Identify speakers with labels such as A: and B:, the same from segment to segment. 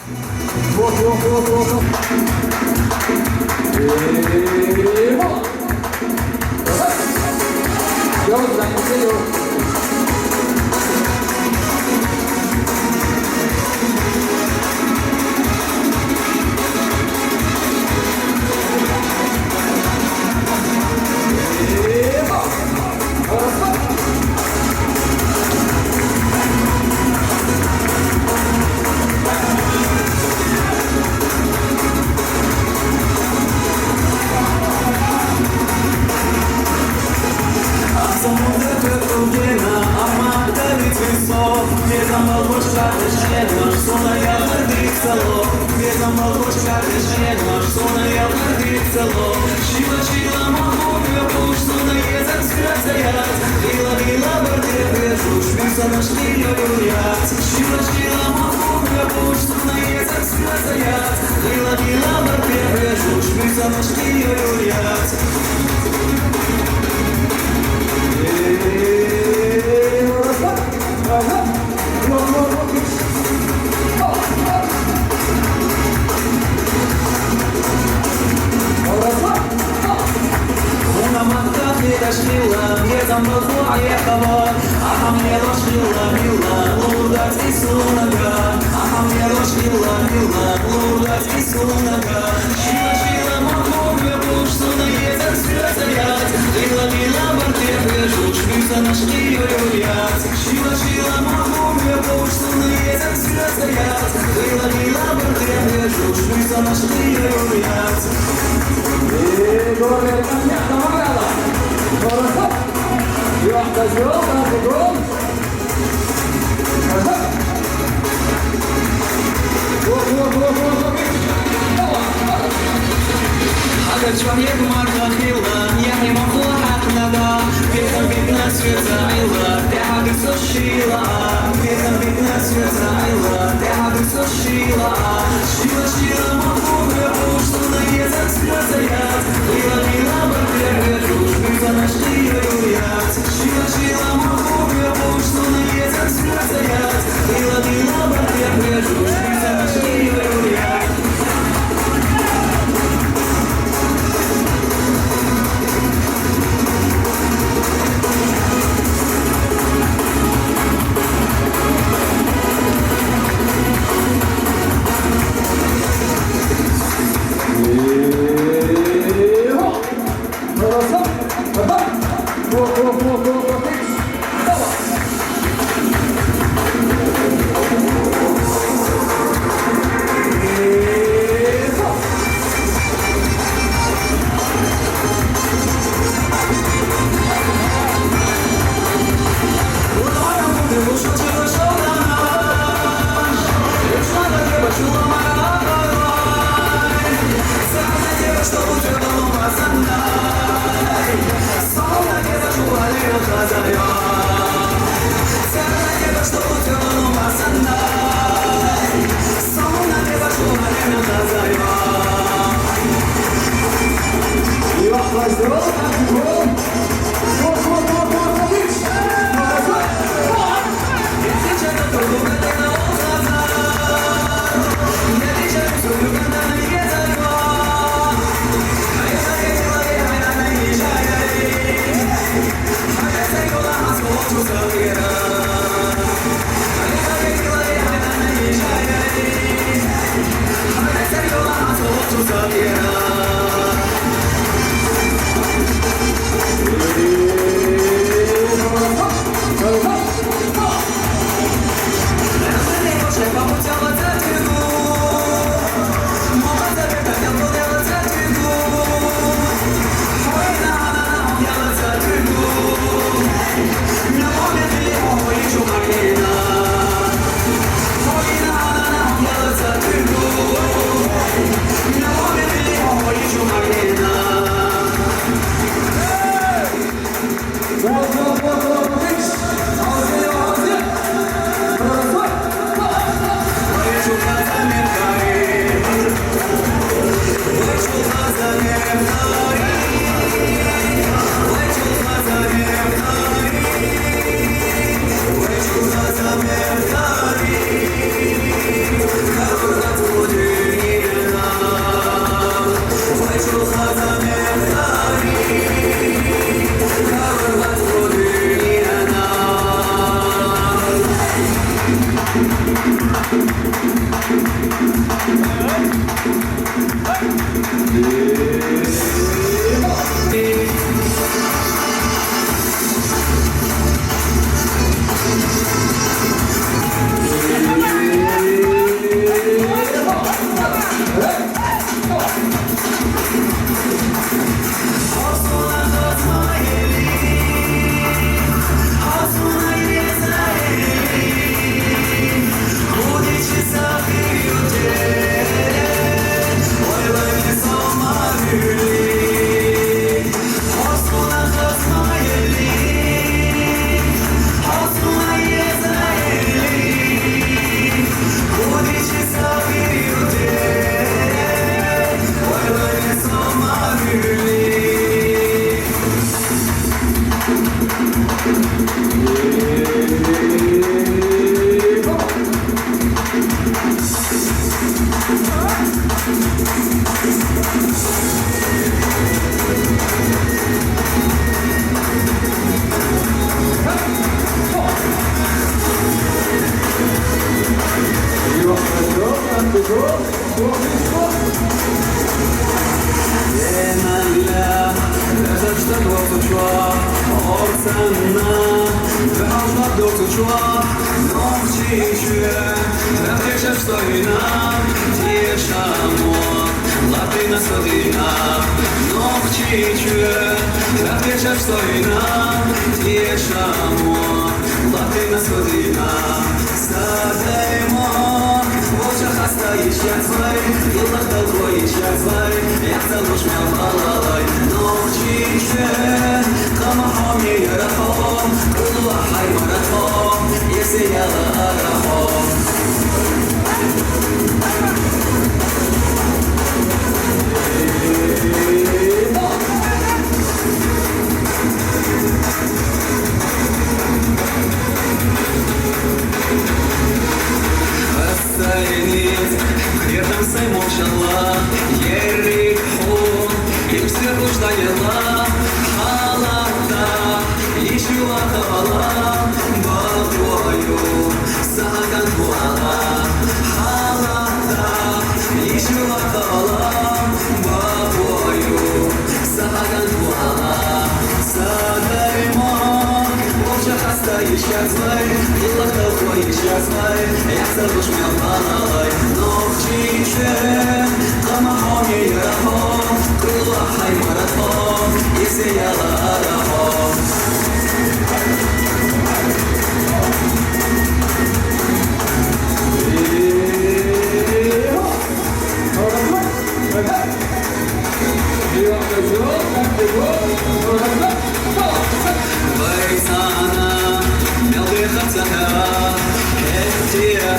A: Вот. И вот. Идем, занятие. Человек моргнула, я не могу одного. Видно свет заила, тяга сушила. Видно свет заила, тяга сушила. Шила, могу, я пушу, на язык слезы яд. Лила, первый дружбы, за нашли юят. Шила, могу, я пушу, на язык слезы яд. Лила, первый дружбы, за нашли юят. Enalla, leżeć tego co czuła, ocenna, wychodź do co czuła, no chcicie, trafię stoi nam, tiesza mło, latyna sodina, no chcicie, trafię stoi nam, tiesza mło, latyna sodina, zadajmo. Стоишь, я звай, и лак толкой, я звай, я целуш меня в алалай, но в чиче, камахом не ярахом, кулуа хай маратхом, если я ларахом. Рядом молчала, Ерихо, и все руждаяла, халата, еще атавала, бабою, саган буала, халата, еще атавала, бабою, саган буала, садаймо, молча хаста еще звай, и лахталко еще звай, я целуш меня балалай, но Чиче, камахом не ярахом, кулуа хай маратхом, если я ларахом. Байсана, мелких отцаха, эфтиа,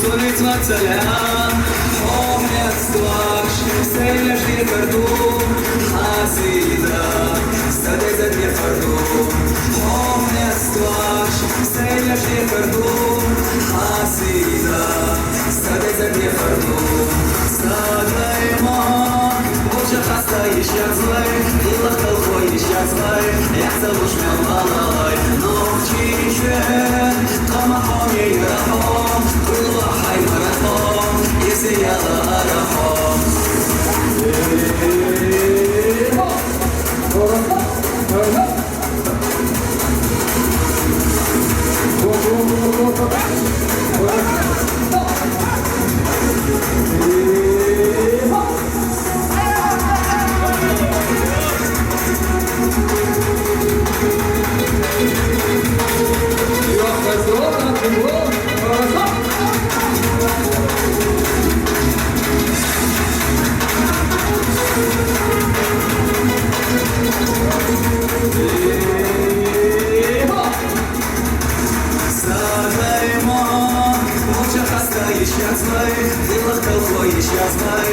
A: Солить вацаля, помнят сплаш, селья жди карду, хазида, садай за дне карду. Помнят сплаш, селья жди карду, хазида, садай за дне карду. Садай мо, боже хаста еще злай, и лахтал хой еще злай, я целуш меня балалай, но в чиче, камахом не ярахом. Хай маратхом, если я ларахом. Сейчас знай, и лахтал твой сейчас знай,